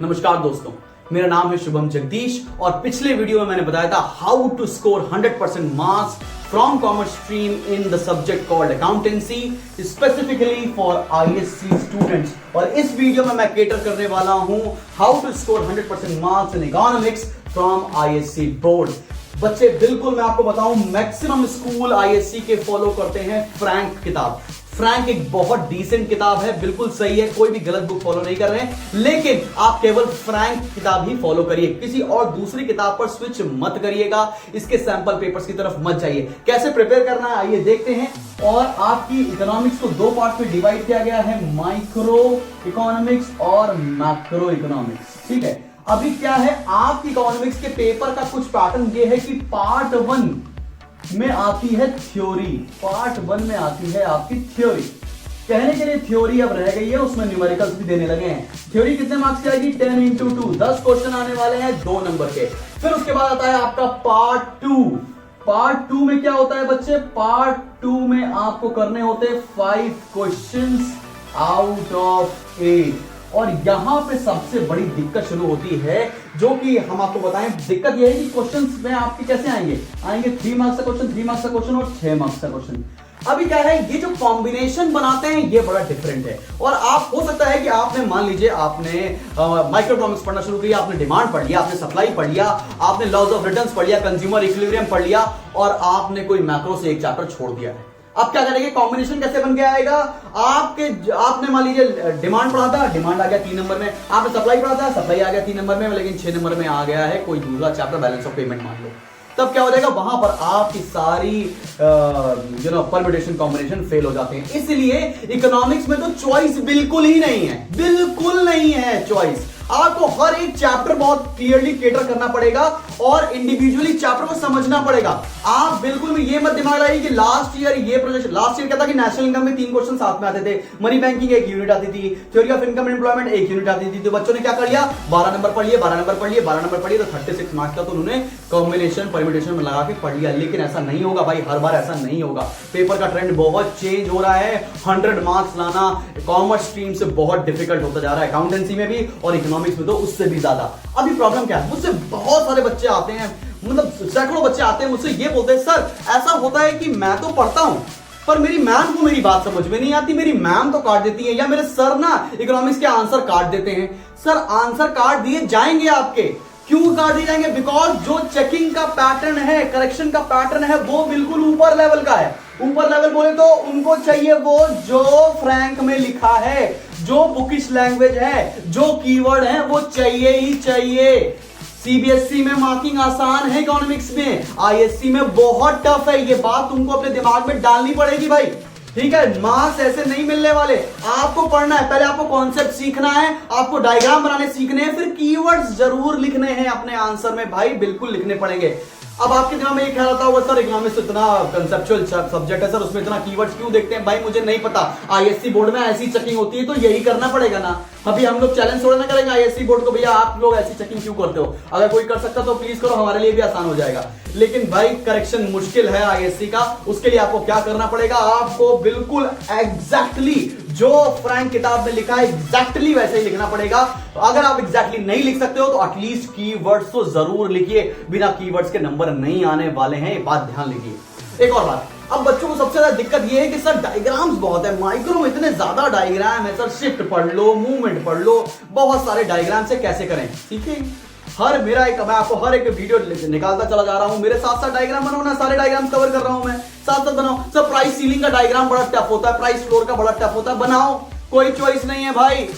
नमस्कार दोस्तों, मेरा नाम है शुभम जगदीश और पिछले वीडियो में मैंने बताया था how to score 100% marks from commerce stream in the subject called accountancy specifically for ISC students. और इस वीडियो में मैं केटर करने वाला हूं how to score 100% marks in economics from ISC board. बच्चे बिल्कुल मैं आपको बताऊं, मैक्सिमम स्कूल आईएससी के फॉलो करते हैं फ्रैंक किताब। फ्रैंक एक बहुत डिसेंट किताब है, बिल्कुल सही है, कोई भी गलत बुक फॉलो नहीं कर रहे हैं, लेकिन आप केवल फ्रैंक किताब ही फॉलो करिए, किसी और दूसरी किताब पर स्विच मत करिएगा, इसके सैंपल पेपर्स की तरफ मत जाइए। कैसे प्रिपेयर करना है आइए देखते हैं। और आपकी इकोनॉमिक्स को दो पार्ट में डिवाइड किया गया है, माइक्रो इकोनॉमिक्स और मैक्रो इकोनॉमिक्स। ठीक है, अभी क्या है, आपकी इकोनॉमिक्स के पेपर का कुछ पैटर्न ये है कि पार्ट 1 में आती है थ्योरी, पार्ट 1 में आती है आपकी थ्योरी। कहने के लिए थ्योरी अब रह गई है, उसमें न्यूमेरिकल्स भी देने लगे हैं। थ्योरी कितने मार्क्स की आएगी? 10 into 2, 10 क्वेश्चन आने वाले हैं 2 नंबर के। फिर उसके बाद आता है आपका पार्ट 2। पार्ट 2 में क्या होता है बच्चे? पार्ट 2 में आपको करने होते हैं 5 क्वेश्चंस आउट ऑफ 8। और यहां पे सबसे बड़ी दिक्कत शुरू होती है, जो कि हम आपको बताएं। दिक्कत यह है कि क्वेश्चंस में आपके कैसे आएंगे? 3 मार्क्स का क्वेश्चन, 3 मार्क्स का क्वेश्चन और 6 मार्क्स का क्वेश्चन। अभी क्या है, ये जो कॉम्बिनेशन बनाते हैं ये बड़ा डिफरेंट है। और आप हो सकता है कि आपने, मान लीजिए आपने माइक्रोइकोनॉमिक्स पढ़ना शुरू किया, आपने डिमांड पढ़ लिया, आपने सप्लाई पढ़ लिया, आपने लॉज ऑफ रिटर्न्स पढ़ लिया, कंज्यूमर इक्विलिब्रियम पढ़ लिया, और आपने कोई मैक्रो से एक चैप्टर छोड़ दिया है। अब क्या करेंगे? कॉम्बिनेशन कैसे बन के आएगा? आपने मान लीजिए डिमांड पढ़ा था, डिमांड आ गया 3 नंबर में, आपने सप्लाई पढ़ा था, सप्लाई आ गया 3 नंबर में, लेकिन 6 नंबर में आ गया है कोई दूसरा चैप्टर, बैलेंस ऑफ पेमेंट मान लो। तब क्या हो जाएगा? वहां पर आपकी सारी परम्यूटेशन कॉम्बिनेशन फेल हो जाते हैं। इसलिए इकोनॉमिक्स में तो चॉइस बिल्कुल ही नहीं है, बिल्कुल नहीं है चॉइस। आपको हर एक चैप्टर बहुत क्लियरली केटर करना पड़ेगा और इंडिविजुअली चैप्टर को समझना पड़ेगा। आप बिल्कुल भी ये मत दिमाग लगाइए कि लास्ट ईयर क्या था कि नेशनल इनकम में 3 क्वेश्चन साथ में आते थे, मनी बैंकिंग 1 यूनिट आती थी, theory of income and employment 1 unit आती थी। तो बच्चों ने क्या कर लिया? 12 नंबर पढ़ लिए, 12 नंबर पढ़ लिए, 12 नंबर पढ़ लिए, तो 36 मार्क्स का तो उन्होंने कॉम्बिनेशन परम्यूटेशन में लगा के पढ़ लिया। लेकिन ऐसा नहीं होगा भाई, हर बार ऐसा नहीं होगा। पेपर का ट्रेंड बहुत चेंज हो रहा है। 100 मार्क्स लाना कॉमर्स स्ट्रीम से बहुत डिफिकल्ट होता जा रहा है, अकाउंटेंसी में भी और इकोनॉमिक्स में तो उससे भी ज्यादा। अभी प्रॉब्लम क्या है, मुझसे बहुत सारे बच्चे आते हैं, मतलब सैकड़ों बच्चे आते हैं, मुझसे ये बोलते हैं सर ऐसा होता है कि मैं तो पढ़ता हूं पर मेरी मैम को मेरी बात समझ में नहीं आती, मेरी मैम तो काट देती है, या मेरे सर ना इकोनॉमिक्स के आंसर काट देते हैं। सर आंसर काट दिए जाएंगे आपके, क्यों काट दिए जाएंगे? बिकॉज जो चेकिंग का पैटर्न है, करेक्शन का पैटर्न है, वो बिल्कुल ऊपर लेवल का है। ऊपर लेवल बोले तो उनको चाहिए वो जो फ्रैंक में लिखा है, जो बुकिश लैंग्वेज है, जो कीवर्ड है, वो चाहिए ही चाहिए। सीबीएसई में मार्किंग आसान है, इकोनॉमिक्स में, आईएससी में बहुत टफ है। ये बात तुमको अपने दिमाग में डालनी पड़ेगी भाई, ठीक है? मार्क्स ऐसे नहीं मिलने वाले। आपको पढ़ना है, पहले आपको कॉन्सेप्ट सीखना है, आपको डायग्राम बनाने सीखने हैं, फिर कीवर्ड्स जरूर लिखने हैं अपने आंसर में भाई, बिल्कुल लिखने पड़ेंगे। अब आपके दिमाग में ये ख्याल आता होगा सर इकोनॉमिक्स इतना कंसेप्चुअल सब्जेक्ट है सर, उसमें इतना कीवर्ड्स क्यों देखते हैं? भाई मुझे नहीं पता, आईएससी बोर्ड में ऐसी चेकिंग होती है तो यही करना पड़ेगा ना। अभी हम लोग चैलेंज थोड़ा ना करेंगे आईएससी बोर्ड को, भैया आप लोग ऐसी चेकिंग क्यों करते हो? अगर कोई कर सकता तो प्लीज करो, हमारे लिए भी आसान हो जाएगा। लेकिन भाई करेक्शन मुश्किल है आईएससी का, उसके लिए आपको क्या करना पड़ेगा? आपको बिल्कुल एग्जैक्टली जो फ्रैंक किताब में लिखा है एग्जैक्टली वैसे ही लिखना पड़ेगा। अगर आप एग्जैक्टली नहीं लिख सकते हो तो एटलीस्ट कीवर्ड्स तो जरूर लिखिए, बिना कीवर्ड्स के नंबर नहीं आने वाले हैं, ये बात ध्यान लिखिए। एक और बात, अब बच्चों को सबसे ज्यादा दिक्कत ये है कि सर डायग्राम्स बहुत है, माइक्रो में इतने ज्यादा डायग्राम है, सर शिफ्ट पढ़ लो, मूवमेंट पढ़ लो, बहुत सारे डायग्राम से कैसे करें? सीखें। मैं आपको हर एक वीडियो निकालता चला जा रहा हूं, मेरे साथ साथ डायग्राम बनाओ ना, सारे डायग्राम कवर कर रहा हूं मैं, साथ साथ बनाओ। सर प्राइस सीलिंग का डायग्राम बड़ा टफ होता है, प्राइस फ्लोर का बड़ा टफ होता है, बनाओ, कोई चॉइस नहीं है भाई।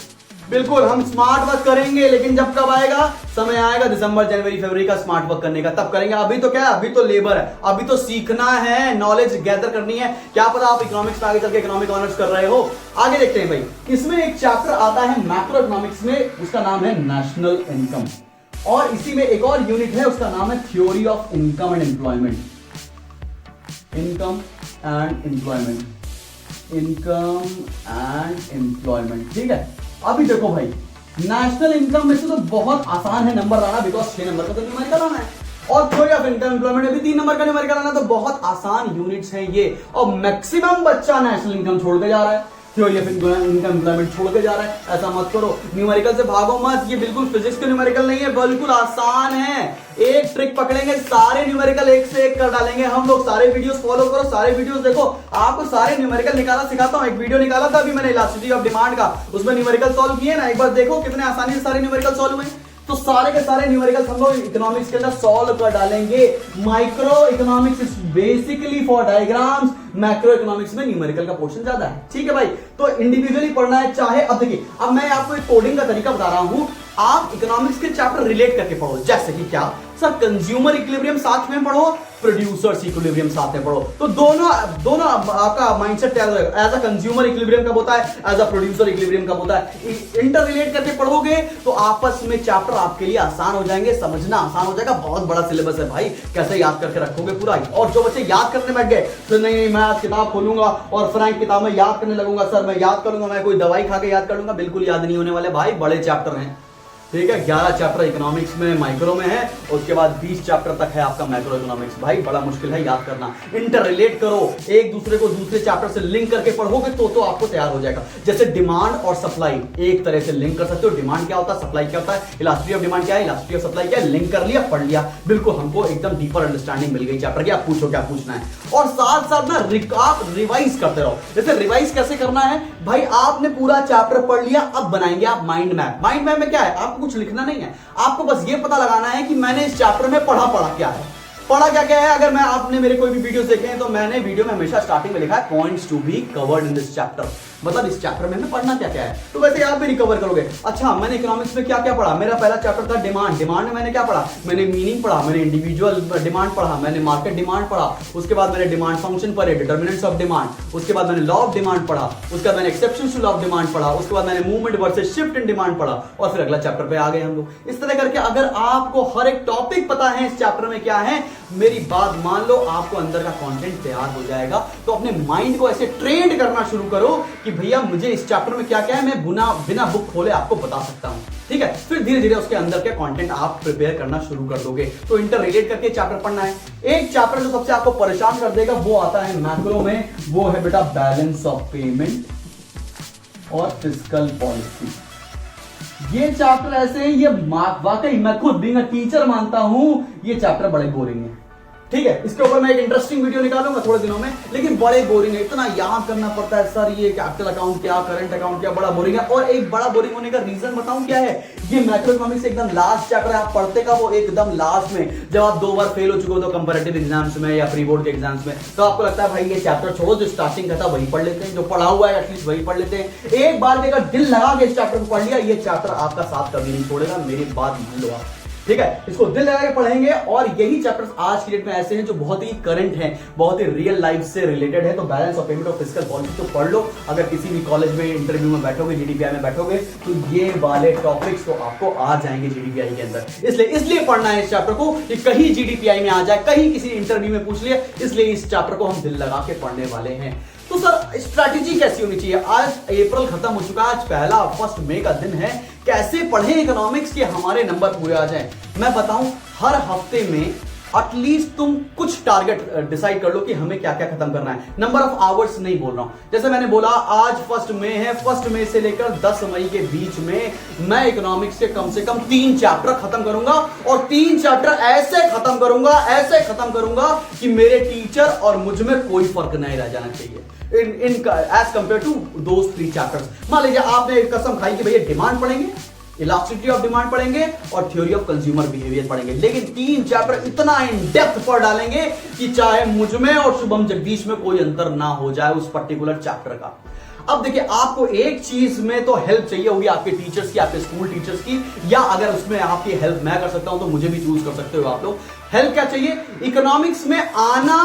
बिल्कुल हम स्मार्ट वर्क करेंगे, लेकिन जब कब आएगा? समय आएगा दिसंबर जनवरी फरवरी का स्मार्ट वर्क करने का, तब करेंगे। अभी तो क्या है, अभी तो लेबर है, अभी तो सीखना है, नॉलेज गैदर करनी है। क्या पता आप इकोनॉमिक्स में आगे चल के इकोनॉमिक ऑनर्स कर रहे हो। आगे देखते हैं भाई, इसमें एक चैप्टर आता है मैक्रो इकोनॉमिक्स में, उसका नाम है नेशनल इनकम, और इसी में एक और यूनिट है, उसका नाम है theory of income and employment. Income and employment, income and employment, ठीक है? अभी देखो भाई, नेशनल इनकम में से तो बहुत आसान है नंबर लाना, बिकॉज 6 नंबर का तो न्यूमेरिकल आना है, और थ्योरी ऑफ इनकम एम्प्लॉयमेंट में भी 3 नंबर का न्यूमेरिकल आना, तो बहुत आसान यूनिट्स हैं ये। और मैक्सिमम बच्चा नेशनल इनकम छोड़ के जा रहा है। थ्योरी ऑफ इनकम एम्प्लॉयमेंट छोड़ के जा रहा है, ऐसा मत करो। न्यूमेरिकल से भागो मत, ये बिल्कुल फिजिक्स के न्यूमेरिकल नहीं है, बिल्कुल आसान है। एक ट्रिक पकड़ेंगे, सारे न्यूमेरिकल एक से एक कर डालेंगे हम लोग। सारे वीडियोस फॉलो करो, सारे वीडियोस देखो, आपको सारे न्यूमेरिकल निकालना सिखाता हूं। एक वीडियो निकाला था अभी मैंने इलास्टिसिटी ऑफ डिमांड का, उसमें न्यूमेरिकल सॉल्व किए ना, एक बार देखो कितने आसानी से सारे न्यूमेरिकल सॉल्व हुए। तो सारे के सारे न्यूमेरिकल हम लोग इकोनॉमिक्स के अंदर सॉल्व कर डालेंगे। Micro economics is basically for diagrams, macro economics में न्यूमेरिकल का पोर्शन ज्यादा है। ठीक है भाई, तो इंडिविजुअली पढ़ना है चाहे। अब देखिए, अब मैं आपको एक कोडिंग का तरीका बता रहा हूं, आप इकोनॉमिक्स के चैप्टर रिलेट करके पढ़ो। जैसे कि क्या सर, कंज्यूमर इक्विलिब्रियम साथ में पढ़ो, प्रोड्यूसर्स इक्विलिब्रियम साथ में पढ़ो, तो दोनों आपका माइंडसेट तैयार हो जाएगा। एज अ कंज्यूमर इक्विलिब्रियम कब होता है, एज अ प्रोड्यूसर इक्विलिब्रियम कब होता है। इंटर रिलेट करके पढ़ोगे तो आपस में चैप्टर आपके लिए आसान हो जाएंगे, समझना आसान हो जाएगा। बहुत बड़ा सिलेबस है भाई, कैसे याद करके रखोगे पूरा। और जो बच्चे याद करने बैठ गए तो नहीं मैं आज किताब खोलूंगा और फ्रैंक किताब में याद करने लगूंगा, सर मैं याद करूंगा, मैं कोई दवाई खा के याद कर लूंगा, बिल्कुल याद नहीं होने वाले भाई। बड़े चैप्टर हैं, ठीक है। 11 चैप्टर इकोनॉमिक्स में माइक्रो में है, उसके बाद 20 चैप्टर तक है आपका मैक्रो इकोनॉमिक्स। भाई बड़ा मुश्किल है याद करना। इंटर रिलेट करो, एक दूसरे को दूसरे चैप्टर से लिंक करके पढ़ोगे तो आपको तैयार हो जाएगा। जैसे डिमांड और सप्लाई एक तरह से लिंक कर सकते हो। डिमांड क्या होता है, सप्लाई क्या होता है, इलास्टिसिटी ऑफ डिमांड क्या है, इलास्टिसिटी ऑफ सप्लाई क्या है, लिंक कर लिया, पढ़ लिया, बिल्कुल हमको एकदम डीपर अंडरस्टैंडिंग मिल गई चैप्टर की। आप पूछो क्या पूछना है, और साथ साथ ना आप रिवाइज करते रहो। जैसे रिवाइज कैसे करना है भाई, आपने पूरा चैप्टर पढ़ लिया, अब बनाएंगे आप माइंड मैप। माइंड मैप में क्या है, आपको कुछ लिखना नहीं है, आपको बस ये पता लगाना है कि मैंने इस चैप्टर में पढ़ा क्या है, पढ़ा क्या है। अगर मैं आपने मेरे कोई भी वीडियोस देखे हैं तो मैंने वीडियो में हमेशा स्टार्टिंग में लिखा है points to be covered in this chapter, मतलब इस चैप्टर में हमें पढ़ना क्या है। तो वैसे आप भी रिकवर करोगे। अच्छा, मैंने इकोनॉमिक्स में क्या पढ़ा, मेरा पहला चैप्टर था डिमांड। डिमांड में मैंने क्या पढ़ा, मैंने मीनिंग पढ़ा, मैंने इंडिविजुअल डिमांड पढ़ा, मैंने मार्केट डिमांड पढ़ा, उसके बाद मैंने डिमांड फंक्शन पढ़े, डिटर्मिनेंट्स ऑफ डिमांड, उसके बाद मैंने लॉ ऑफ डिमांड पढ़ा, उसके बाद मैंने exceptions to law of demand पढ़ा, उसके बाद मैंने movement versus shift in demand पढ़ा, और फिर अगला चैप्टर पे आ गए हम लोग। इस तरह करके अगर आपको हर एक टॉपिक पता है इस चैप्टर में क्या है, मेरी बात मान लो, आपको अंदर का कंटेंट तैयार हो जाएगा। तो अपने माइंड को ऐसे ट्रेन करना शुरू करो कि भैया मुझे इस चैप्टर में क्या है, मैं बिना बुक खोले आपको बता सकता हूं। ठीक है, फिर धीरे धीरे उसके अंदर के कंटेंट आप प्रिपेयर करना शुरू कर दोगे। तो इंटर रिलेट करके चैप्टर पढ़ना है। एक चैप्टर जो सबसे आपको परेशान कर देगा वो आता है मैक्रो में, वो है बेटा बैलेंस ऑफ पेमेंट और फिस्कल पॉलिसी। ये चैप्टर ऐसे हैं, ये वाकई मैं खुद बीइंग अ टीचर मानता हूं ये चैप्टर बड़े बोरिंग है। ठीक है, इसके ऊपर मैं एक इंटरेस्टिंग वीडियो निकालूंगा थोड़े दिनों में, लेकिन बड़े बोरिंग है, इतना याद करना पड़ता है सर, ये कैपिटल अकाउंट क्या, करंट अकाउंट क्या, बड़ा बोरिंग है। और एक बड़ा बोरिंग होने का रीजन बताऊं क्या है, ये मैक्रो इकोनॉमिक्स एकदम लास्ट चैप्टर है, आप पढ़ते का वो एकदम लास्ट में, जब आप 2 बार फेल हो चुके हो तो कंपैरेटिव एग्जाम्स में या प्री बोर्ड के एग्जाम्स में, तो आपको लगता है भाई ये चैप्टर छोड़ो, जो स्टार्टिंग का था वही पढ़ लेते हैं, जो पढ़ा हुआ है एटलीस्ट वही पढ़ लेते हैं। एक बार भी अगर दिल लगा के इस चैप्टर को पढ़ लिया, ये चैप्टर आपका साथ कभी नहीं छोड़ेगा, मेरी बात मान लो आप। ठीक है, इसको दिल लगा के पढ़ेंगे। और यही चैप्टर्स आज की डेट में ऐसे हैं जो बहुत ही करंट हैं, बहुत ही रियल लाइफ से रिलेटेड है। तो बैलेंस ऑफ पेमेंट और फिस्कल पॉलिसी तो पढ़ लो। अगर किसी भी कॉलेज में इंटरव्यू में बैठोगे, जीडीपीआई में बैठोगे, तो ये वाले टॉपिक्स तो आपको आ जाएंगे जीडीपीआई के अंदर। इसलिए पढ़ना है इस चैप्टर को कि कहीं जीडीपीआई में आ जाए, कहीं किसी इंटरव्यू में पूछ लिया, इसलिए इस चैप्टर को हम दिल लगा के पढ़ने वाले हैं। तो सर स्ट्रैटेजी कैसी होनी चाहिए, आज अप्रैल खत्म हो चुका है, आज पहला 1 मई का दिन है, कैसे पढ़ें इकोनॉमिक्स के हमारे नंबर पूरे आ जाएं। मैं बताऊं, हर हफ्ते में एटलीस्ट तुम कुछ टारगेट डिसाइड कर लो कि हमें क्या क्या खत्म करना है। नंबर ऑफ आवर्स नहीं बोल रहा हूं, जैसे मैंने बोला आज 1 मई है, 1 मई से लेकर 10 मई के बीच में मैं इकोनॉमिक्स से कम 3 चैप्टर खत्म करूंगा, और 3 चैप्टर ऐसे खत्म करूंगा कि मेरे टीचर और मुझ में कोई फर्क नहीं रह जाना चाहिए as compare to those 3 chapters. मान लीजिए आपने कसम खाई कि भैया डिमांड पढ़ेंगे, इलास्टिसिटी ऑफ डिमांड पढ़ेंगे और थ्योरी ऑफ कंज्यूमर बिहेवियर पढ़ेंगे, लेकिन 3 चैप्टर इतना इन डेप्थ पढ़ डालेंगे कि चाहे मुझ में और शुभम जगदीश में कोई अंतर ना हो जाए उस पर्टिकुलर चैप्टर का। अब देखिए, आपको एक चीज में तो हेल्प चाहिए होगी आपके टीचर्स की, आपके स्कूल टीचर्स की, या अगर उसमें आपकी हेल्प मैं कर सकता हूं तो मुझे भी चूज कर सकते हो आप लोग। हेल्प क्या चाहिए, इकोनॉमिक्स में आना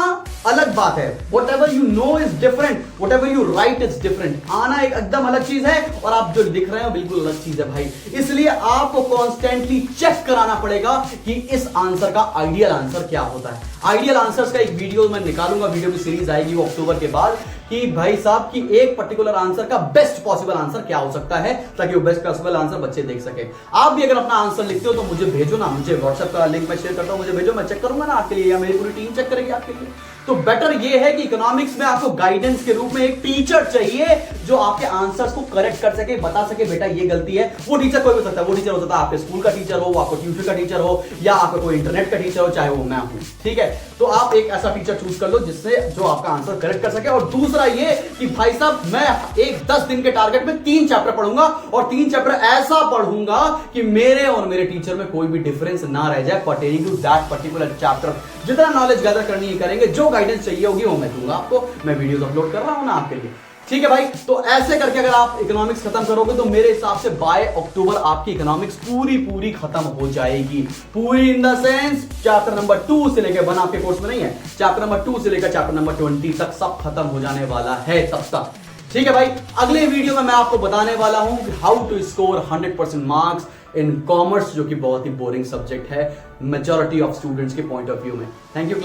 अलग बात है, what ever you know is different, what ever you right is different. आना एक एकदम अलग चीज है और आप जो लिख रहे हो बिल्कुल अलग चीज है भाई। इसलिए आपको कॉन्स्टेंटली चेक कराना पड़ेगा कि इस आंसर का आइडियल आंसर क्या होता है। आइडियल आंसर्स का एक वीडियो मैं निकालूंगा, वीडियो की सीरीज आएगी वो अक्टूबर के बाद, कि भाई साहब की एक पर्टिकुलर आंसर का बेस्ट पॉसिबल आंसर क्या हो सकता है, ताकि वो बेस्ट पॉसिबल आंसर बच्चे देख सके। आप भी अगर अपना आंसर लिखते हो तो मुझे भेजो ना, मुझे व्हाट्सएप का लिंक मैं शेयर करता हूं, मुझे भेजो, मैं चेक करूंगा ना आपके लिए, या मेरी पूरी टीम चेक करेगी आपके लिए। तो बेटर ये है कि इकोनॉमिक्स में आपको गाइडेंस के रूप में एक टीचर चाहिए जो आपके आंसर्स को करेक्ट कर सके, बता सके बेटा ये गलती है। वो टीचर कोई हो सकता है, वो टीचर हो सकता है आपके स्कूल का टीचर हो, आपको ट्यूशन का टीचर हो, या आपका कोई इंटरनेट का टीचर हो, चाहे वो मैं हूं, ठीक है। तो आप एक ऐसा टीचर चूज कर लो जिससे जो आपका आंसर करेक्ट कर सके। और दूसरा ये कि भाई साहब मैं एक 10 दिन के टारगेट में 3 चैप्टर पढ़ूंगा, और 3 चैप्टर ऐसा पढ़ूंगा कि मेरे और मेरे टीचर में कोई भी डिफरेंस ना रह जाए pertaining to that particular chapter. जितना नॉलेज गैदर करनी है करेंगे, जो गाइडेंस चाहिए होगी वो मैं दूंगा आपको। मैं वीडियोस अपलोड कर रहा हूं ना आपके लिए, ठीक है भाई। तो ऐसे करके अगर आप इकोनॉमिक्स खत्म करोगे तो मेरे हिसाब से बाय अक्टूबर आपकी इकोनॉमिक्स पूरी खत्म हो जाएगी। पूरी in the sense chapter number 2 से लेकर 1 आपके कोर्स में नहीं है, चैप्टर नंबर 2 से लेकर चैप्टर नंबर 20 तक सब खत्म हो जाने वाला है तब तक, ठीक है भाई। अगले वीडियो में मैं आपको बताने वाला हूं कि how to score 100% marks in commerce, जो कि बहुत ही बोरिंग सब्जेक्ट है मेजॉरिटी ऑफ स्टूडेंट्स के पॉइंट ऑफ व्यू में। Thank you.